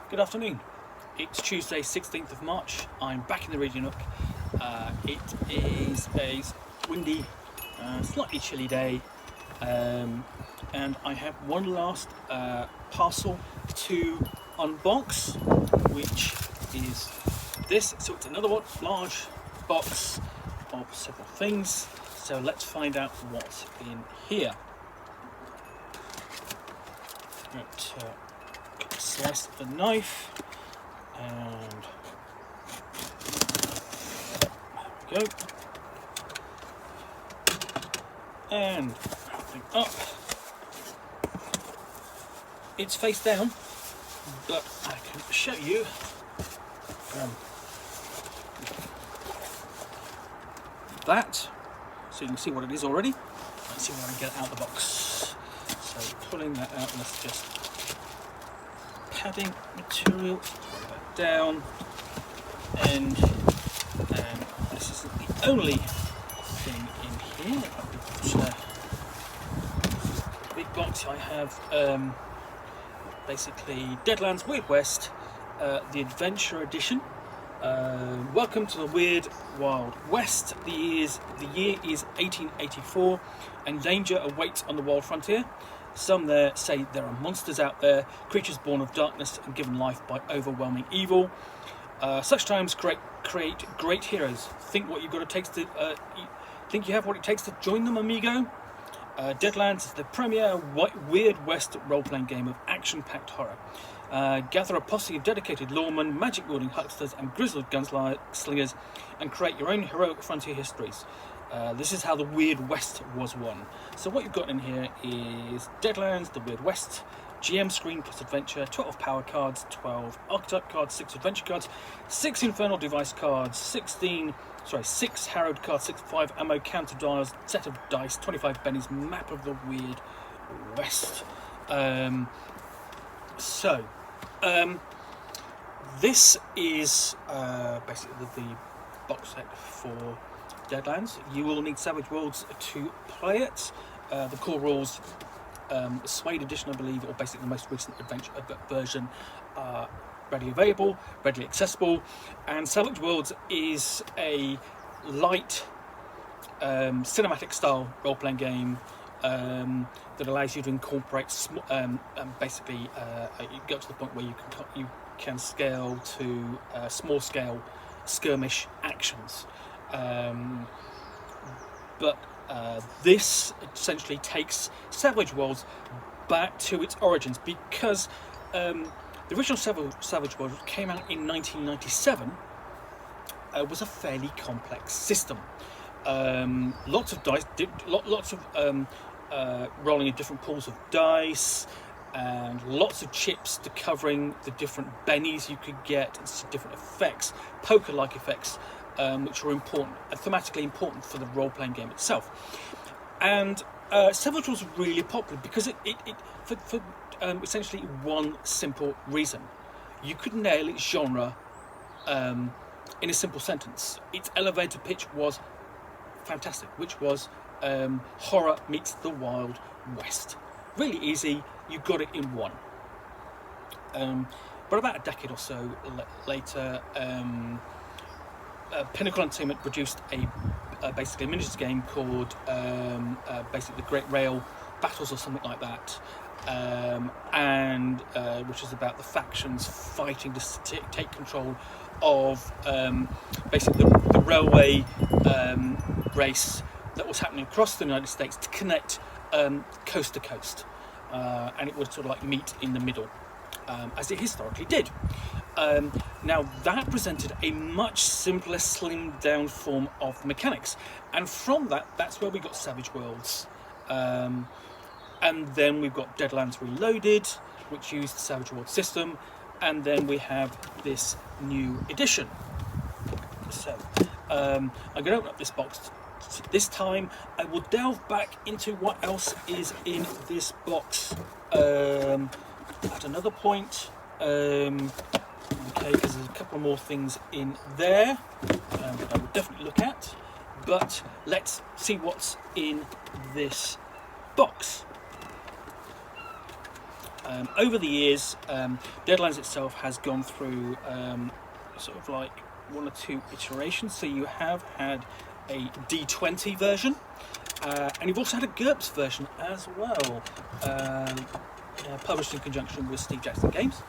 Good afternoon. It's Tuesday, 16th of March. I'm back in the Radio Nook. It is a windy, slightly chilly day, and I have one last parcel to unbox, which is this. So it's another one, large box of several things. So let's find out what's in here. Right, slice of the knife, and there we go. And opening up, it's face down, but I can show you. That, so you can see what it is already. Let's see when I get it out of the box. So pulling that out, let's just padding material, throw that down, and this isn't the only thing in here. Big box. I have basically Deadlands Weird West, the Adventure Edition. Welcome to the Weird Wild West. The year is 1884, and danger awaits on the wild frontier. Some there say there are monsters out there, creatures born of darkness and given life by overwhelming evil. Such times create great heroes. Think what you've got it takes to think you have what it takes to join them, amigo. Deadlands is the premier Weird West role-playing game of action-packed horror. Gather a posse of dedicated lawmen, magic-wielding hucksters, and grizzled gunslingers, and create your own heroic frontier histories. This is how the Weird West was won. So what you've got in here is Deadlands, the Weird West, GM screen plus adventure, 12 power cards, 12 archetype cards, 6 adventure cards, 6 infernal device cards, 6 harrowed cards, 5 ammo counter dials, set of dice, 25 bennies, map of the Weird West. This is basically the box set for Deadlands. You will need Savage Worlds to play it. The core rules, Suede Edition, I believe, or basically the most recent adventure version, are readily available, readily accessible. And Savage Worlds is a light, cinematic style role-playing game that allows you to incorporate basically you go to the point where you can scale to small scale skirmish actions. But this essentially takes Savage Worlds back to its origins, because the original Savage Worlds came out in 1997. Was a fairly complex system. Lots of dice, lots of rolling in different pools of dice, and lots of chips to covering the different bennies you could get, and different effects, poker-like effects, which are important, thematically important for the role-playing game itself. And Savage was really popular because for essentially one simple reason: you could nail its genre in a simple sentence. Its elevator pitch was fantastic, which was horror meets the Wild West. Really easy. You got it in one. But about a decade or so later, Pinnacle Entertainment produced basically a miniatures game called basically the Great Rail Battles or something like that, and which is about the factions fighting to take control of basically the railway race that was happening across the United States to connect coast to coast, and it would sort of like meet in the middle, as it historically did. Now that presented a much simpler, slimmed down form of mechanics, and from that's where we got Savage Worlds, and then we've got Deadlands Reloaded, which used the Savage Worlds system, and then we have this new edition. So I'm going to open up this box. This time I will delve back into what else is in this box at another point. Okay, because there's a couple more things in there that I will definitely look at. But let's see what's in this box. Over the years, Deadlands itself has gone through sort of like 1 or 2 iterations. So you have had a D20 version, and you've also had a GURPS version as well, published in conjunction with Steve Jackson Games.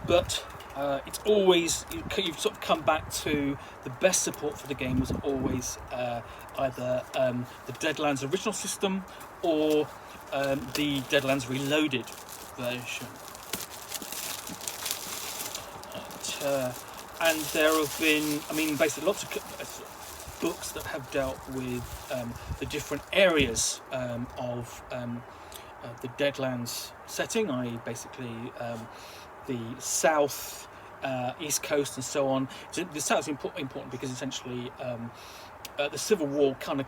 But it's always, you've sort of come back to the best support for the game was always either the Deadlands original system or the Deadlands Reloaded version. And there have been, I mean, basically lots of books that have dealt with the different areas of the Deadlands setting, i.e. basically the south, east coast and so on. The south is important because essentially the Civil War kind of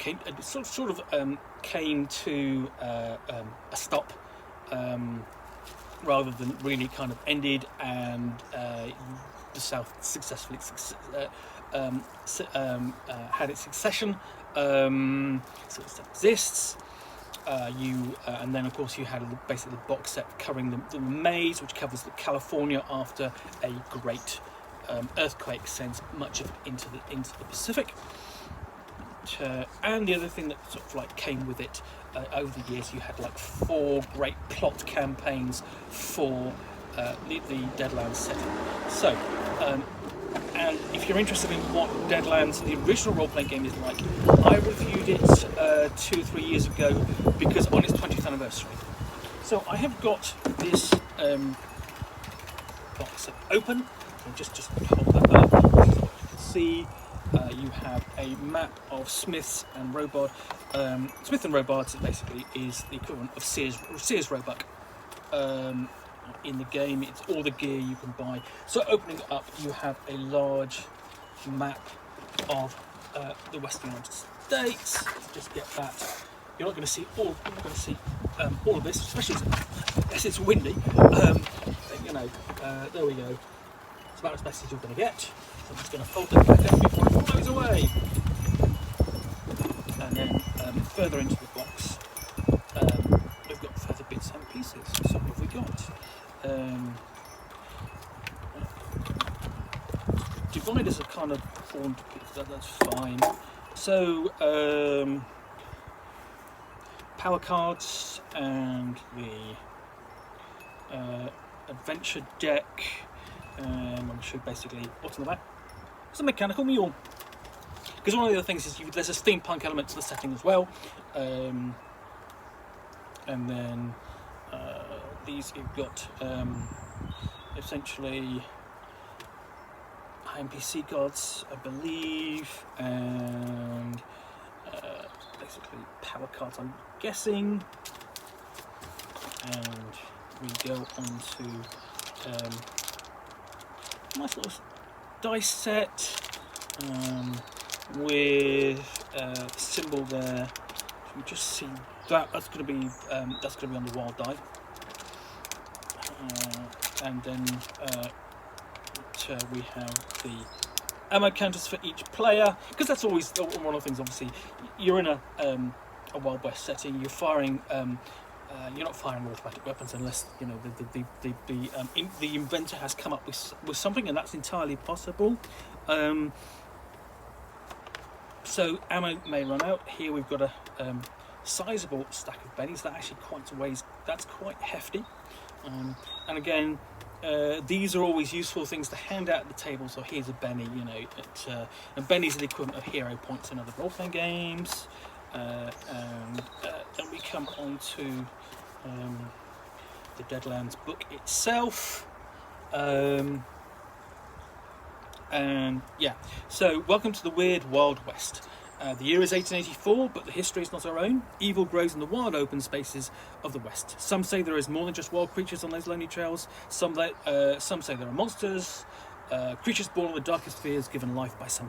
came to a stop, rather than really kind of ended, and the South successfully had its succession, so it still exists. And then of course you had basically the box set covering the maze, which covers California after a great earthquake sends much of it into the Pacific. And the other thing that sort of like came with it over the years, you had like 4 great plot campaigns for the Deadlands setting. So, and if you're interested in what Deadlands, the original role-playing game, is like, I reviewed it 2 or 3 years ago because on its 20th anniversary. So I have got this box open. So just hold that up. This is what you can see. You have a map of Smiths and Robards. Smith and Robards basically is the equivalent of Sears Roebuck in the game. It's all the gear you can buy. So opening it up, you have a large map of the Western United States. Just get that. You're not going to see all. You're not going to see all of this, especially as it's windy. You know, there we go. It's about as best as you're going to get. So I'm just going to fold it back up before it flies away. And then further into the box, we've got further bits and pieces. So what have we got? Dividers are kind of formed to pieces, that's fine. So, power cards and the adventure deck. I'm going to show basically what's on the back. It's a mechanical mule. Because one of the other things is there's a steampunk element to the setting as well. And then these you've got essentially NPC cards, I believe, and basically power cards, I'm guessing. And we go on to nice little dice set with the symbol there. You can just see that that's going to be on the wild die, and then we have the ammo counters for each player, because that's always one of the things. Obviously, you're in a Wild West setting. You're firing. You're not firing automatic weapons unless you know the inventor has come up with something, and that's entirely possible. So ammo may run out. Here we've got a sizable stack of bennies. That actually that's quite hefty. And again, these are always useful things to hand out at the table. So here's a benny, you know, and bennies are the equivalent of hero points in other role-playing games. And then we come on to the Deadlands book itself. And yeah, so welcome to the weird Wild West. The year is 1884, but the history is not our own. Evil grows in the wild open spaces of the West. Some say there is more than just wild creatures on those lonely trails. Some say there are monsters, creatures born of the darkest fears, given life by some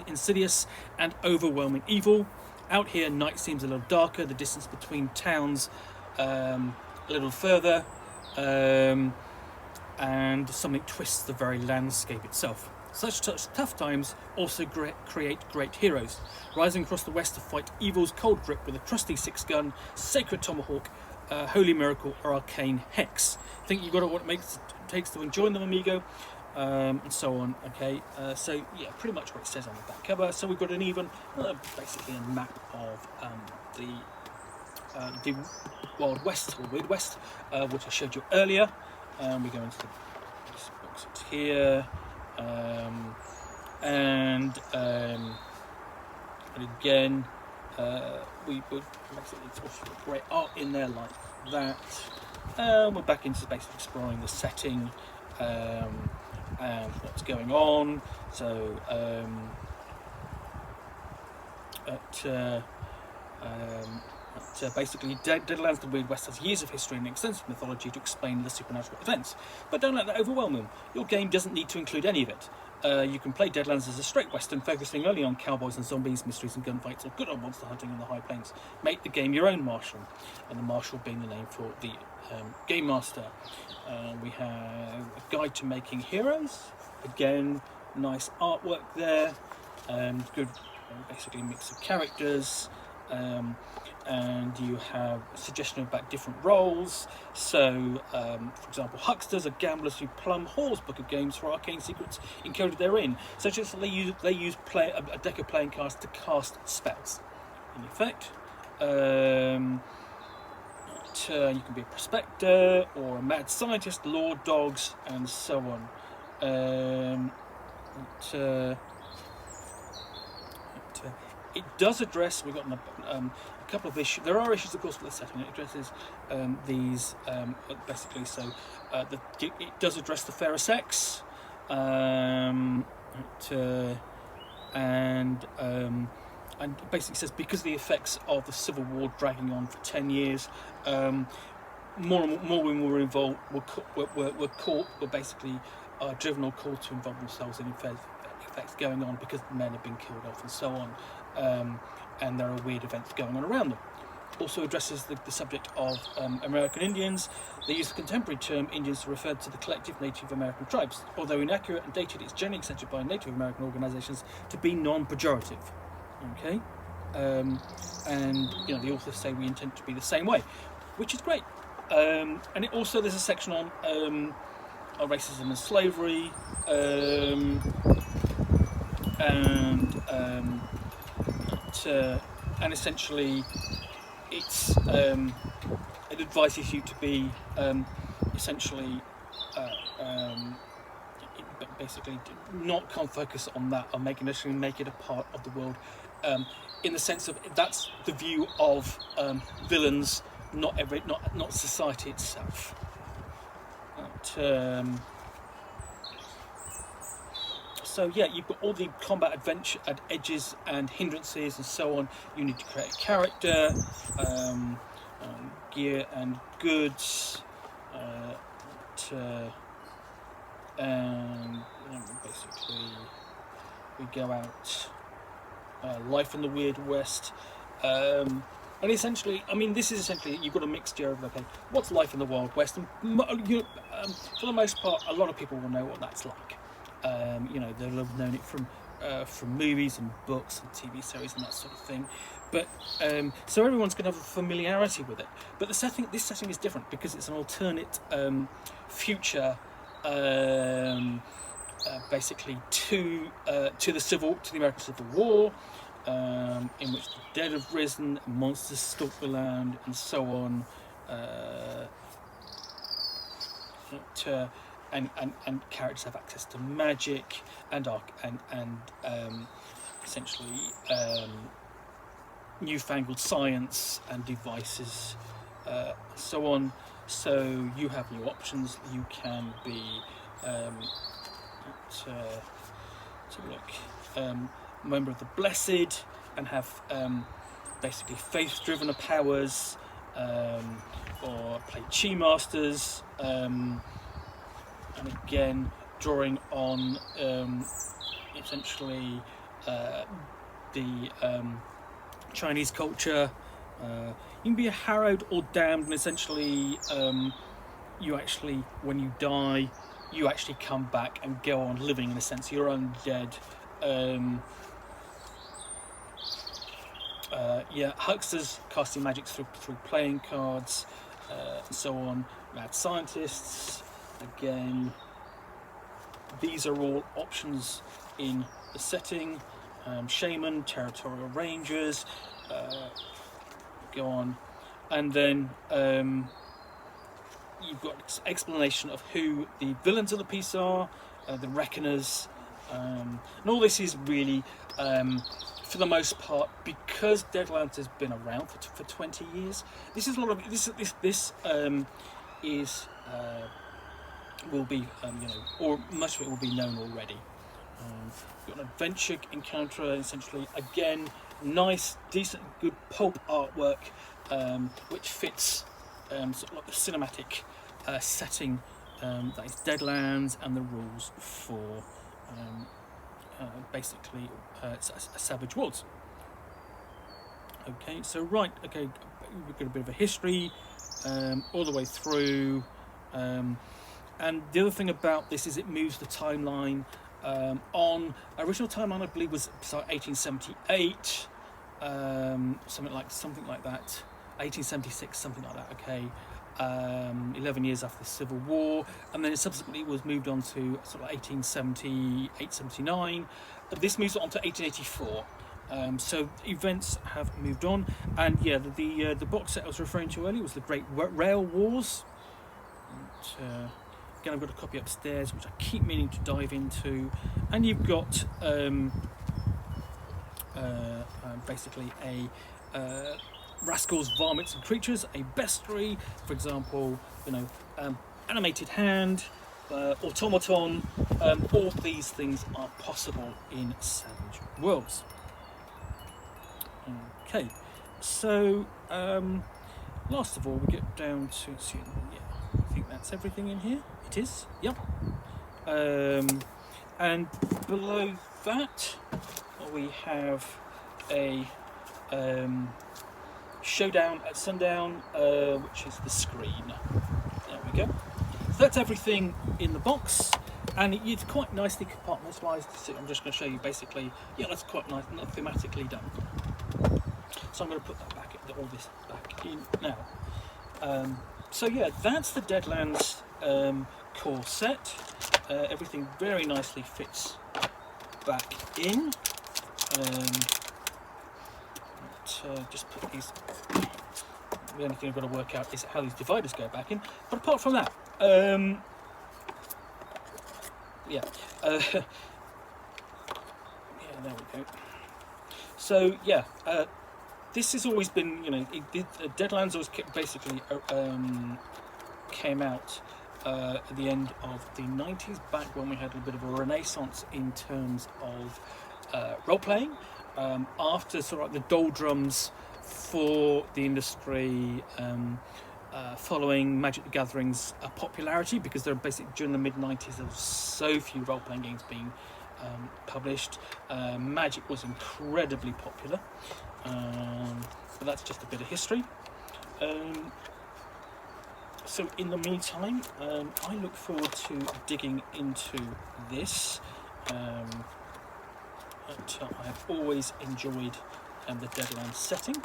insidious and overwhelming evil. Out here, night seems a little darker, the distance between towns a little further, and something twists the very landscape itself. Such tough times also create great heroes, rising across the West to fight evil's cold grip with a trusty 6-gun, sacred tomahawk, Holy Miracle, or Arcane Hex. I think you've got what it takes to enjoy them, amigo, and so on. Okay, so yeah, pretty much what it says on the back cover. So we've got an even, basically a map of the Wild West or Weird West, which I showed you earlier. We go into this box here, and again, we would it's also great art in there like that. We're back into basically exploring the setting and what's going on. So basically, Deadlands, the Weird West, has years of history and extensive mythology to explain the supernatural events. But don't let that overwhelm them. Your game doesn't need to include any of it. You can play Deadlands as a straight western, focusing only on cowboys and zombies, mysteries and gunfights, or good old monster hunting in the high plains. Make the game your own marshal, and the marshal being the name for the game master. We have a guide to making heroes. Again, nice artwork there. Good, basically mix of characters. And you have a suggestion about different roles. So, for example, hucksters are gamblers who plumb Hall's book of games for arcane secrets encoded therein, such as they use a deck of playing cards to cast spells. In effect, you can be a prospector or a mad scientist, lord dogs, and so on. It does address. We've got a couple of issues. There are issues, of course, with the setting. It addresses these basically. So it does address the fairer sex, and basically says because of the effects of the Civil War dragging on for 10 years, more women were involved. Were basically driven or called to involve themselves in effects going on because men have been killed off and so on. And there are weird events going on around them. Also addresses the subject of American Indians. They use the contemporary term Indians to refer to the collective Native American tribes. Although inaccurate and dated, it's generally accepted by Native American organisations to be non-pejorative. Okay, and the authors say we intend to be the same way, which is great. And it also there's a section on racism and slavery, and essentially it advises you to be essentially basically not focus on that or make it a part of the world, in the sense of that's the view of villains, not society itself. So yeah, you've got all the combat adventure at edges and hindrances and so on. You need to create a character, gear and goods, and basically we go out. Life in the Weird West, and essentially, I mean, this is essentially you've got a mixture of what's life in the Wild West, and for the most part, a lot of people will know what that's like. They'll have known it from movies and books and TV series and that sort of thing. But so everyone's going to have a familiarity with it. But this setting is different because it's an alternate future, basically to the American Civil War, in which the dead have risen, monsters stalk the land, and so on. And characters have access to magic and essentially newfangled science and devices, so on. So you have new options. You can be member of the Blessed and have basically faith-driven powers, or play chi masters. And again, drawing on essentially the Chinese culture. You can be a harrowed or damned, and essentially you actually, when you die, you actually come back and go on living in a sense. You're undead. Hucksters casting magic through playing cards. and so on. Mad scientists, again, these are all options in the setting. Shaman, territorial rangers, go on, and then you've got explanation of who the villains of the piece are, the reckoners, and all this is really, for the most part, because Deadlands has been around for 20 years. This is a lot of this will be or much of it will be known already. You've got an adventure encounter, essentially. Again, nice, decent, good pulp artwork, which fits sort of like the cinematic setting that is Deadlands, and the rules for basically Savage Worlds. Okay, so we've got a bit of a history all the way through, and the other thing about this is it moves the timeline. On original timeline, I believe was 1878, something like that, 1876, something like that. Okay, 11 years after the Civil War, and then it subsequently was moved on to sort of 1878, 79. This moves on to 1884. So events have moved on, and yeah, the box set I was referring to earlier was the Great Rail Wars. And, again, I've got a copy upstairs which I keep meaning to dive into, and you've got basically a Rascals, Varmints and Creatures, a bestiary, for example, animated hand, automaton. All these things are possible in Savage Worlds. Okay, so last of all, we get down to I think that's everything in here. It is, yep. And below that, we have a Showdown at Sundown, which is the screen. There we go. So that's everything in the box, and it's quite nicely compartmentalised. So I'm just going to show you basically. Yeah, that's quite nice, not thematically done. So I'm going to put that back, all this back in now. So yeah, that's the Deadlands core set. Everything very nicely fits back in. Just put these. The only thing I've got to work out is how these dividers go back in. But apart from that, yeah, there we go. So yeah, this has always been, Deadlands always basically came out at the end of the 90s, back when we had a bit of a renaissance in terms of role-playing, after sort of like the doldrums for the industry, following Magic the Gathering's popularity, because there were basically, during the mid-90s, there was so few role-playing games being published. Magic was incredibly popular, but that's just a bit of history. So in the meantime, I look forward to digging into this. I've always enjoyed the Deadlands setting.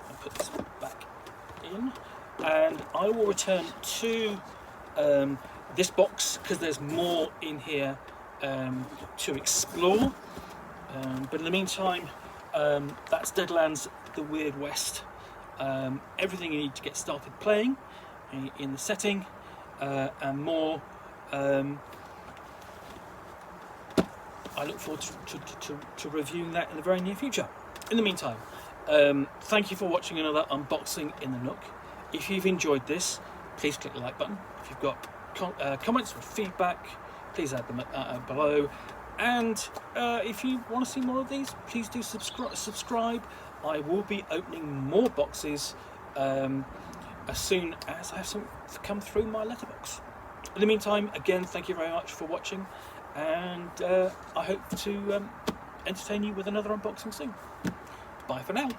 I'll put this back in, and I will return to this box because there's more in here to explore. But in the meantime, that's Deadlands, the Weird West. Everything you need to get started playing in the setting, and more. I look forward to reviewing that in the very near future. In the meantime, thank you for watching another unboxing in the Nook. If you've enjoyed this, please click the like button. If you've got comments or feedback, please add them below. And if you want to see more of these, please do subscribe. I will be opening more boxes as soon as I have some come through my letterbox. In the meantime, again, thank you very much for watching, and I hope to entertain you with another unboxing soon. Bye for now.